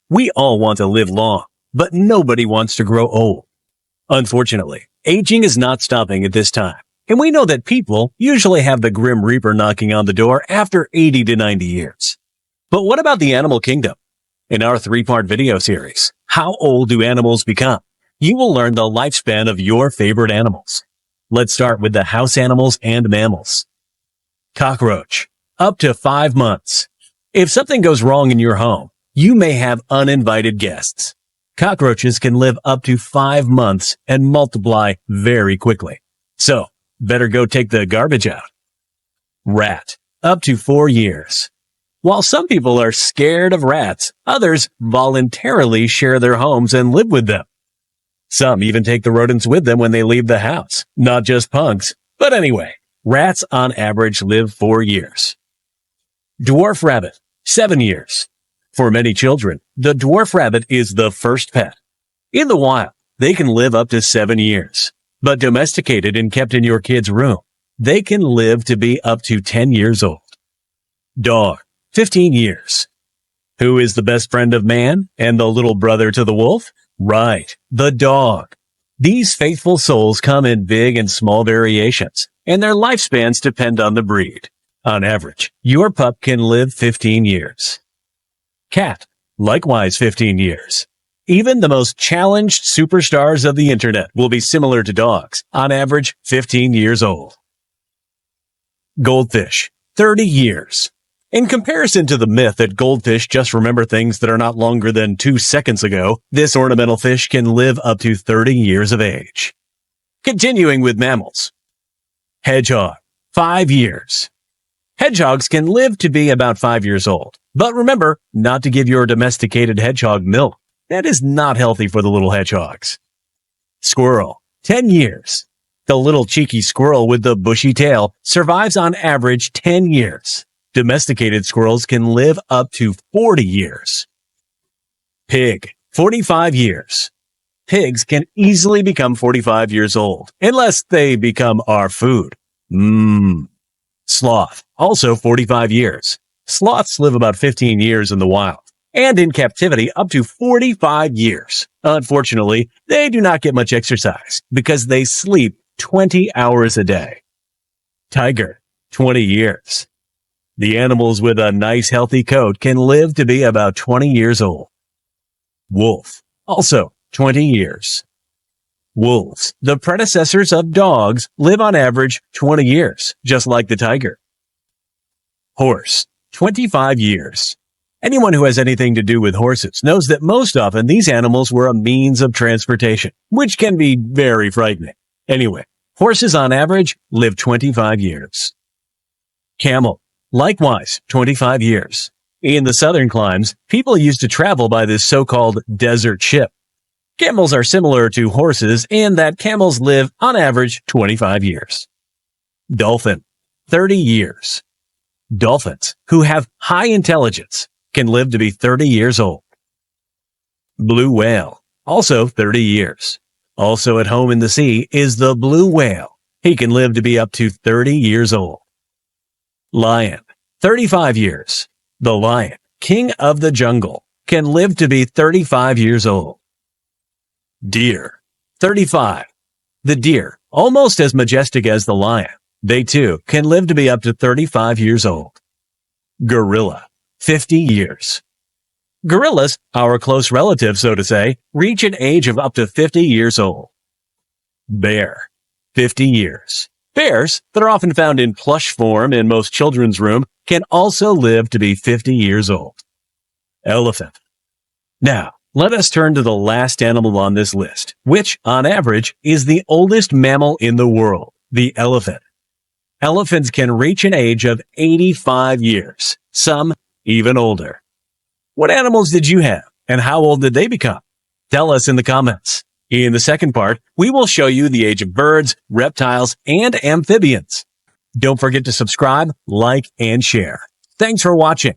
We all want to live long, but nobody wants to grow old. Unfortunately, aging is not stopping at this time, and we know that people usually have the Grim Reaper knocking on the door after 80 to 90 years. But what about the animal kingdom? In our 3-part video series, How Old Do Animals Become?, you will learn the lifespan of your favorite animals. Let's start with the house animals and mammals. Cockroach, up to 5 months. If something goes wrong in your home, you may have uninvited guests. Cockroaches can live up to 5 months and multiply very quickly. So, better go take the garbage out. Rat, up to 4 years. While some people are scared of rats, others voluntarily share their homes and live with them. Some even take the rodents with them when they leave the house, not just punks. But anyway, rats on average live 4 years. Dwarf rabbit, 7 years. For many children, the dwarf rabbit is the first pet. In the wild, they can live up to 7 years. But domesticated and kept in your kid's room, they can live to be up to 10 years old. Dog, 15 years. Who is the best friend of man and the little brother to the wolf? Right, the dog. These faithful souls come in big and small variations, and their lifespans depend on the breed. On average, your pup can live 15 years. Cat, likewise 15 years. Even the most challenged superstars of the internet will be similar to dogs, on average 15 years old. Goldfish, 30 years. In comparison to the myth that goldfish just remember things that are not longer than 2 seconds ago, this ornamental fish can live up to 30 years of age. Continuing with mammals. Hedgehog, 5 years. Hedgehogs can live to be about 5 years old. But remember not to give your domesticated hedgehog milk. That is not healthy for the little hedgehogs. Squirrel, 10 years. The little cheeky squirrel with the bushy tail survives on average 10 years. Domesticated squirrels can live up to 40 years. Pig, 45 years. Pigs can easily become 45 years old, unless they become our food. Sloth, also 45 years. Sloths live about 15 years in the wild, and in captivity up to 45 years. Unfortunately, they do not get much exercise because they sleep 20 hours a day. Tiger, 20 years. The animals with a nice healthy coat can live to be about 20 years old. Wolf, also 20 years. Wolves, the predecessors of dogs, live on average 20 years, just like the tiger. Horse, 25 years. Anyone who has anything to do with horses knows that most often these animals were a means of transportation, which can be very frightening. Anyway, horses on average live 25 years. Camel, likewise 25 years. In the southern climes, people used to travel by this so-called desert ship. Camels are similar to horses in that camels live on average 25 years. Dolphin, 30 years. Dolphins, who have high intelligence, can live to be 30 years old. Blue whale, also 30 years. Also at home in the sea is the blue whale. He can live to be up to 30 years old. Lion, 35 years. The lion, king of the jungle, can live to be 35 years old. Deer, 35. The deer, almost as majestic as the lion, they too can live to be up to 35 years old. Gorilla, 50 years. Gorillas, our close relatives, so to say, reach an age of up to 50 years old. Bear, 50 years. Bears, that are often found in plush form in most children's room, can also live to be 50 years old. Elephant. Now, let us turn to the last animal on this list, which, on average, is the oldest mammal in the world, the elephant. Elephants can reach an age of 85 years, some even older. What animals did you have, and how old did they become? Tell us in the comments. In the second part, we will show you the age of birds, reptiles, and amphibians. Don't forget to subscribe, like, and share. Thanks for watching.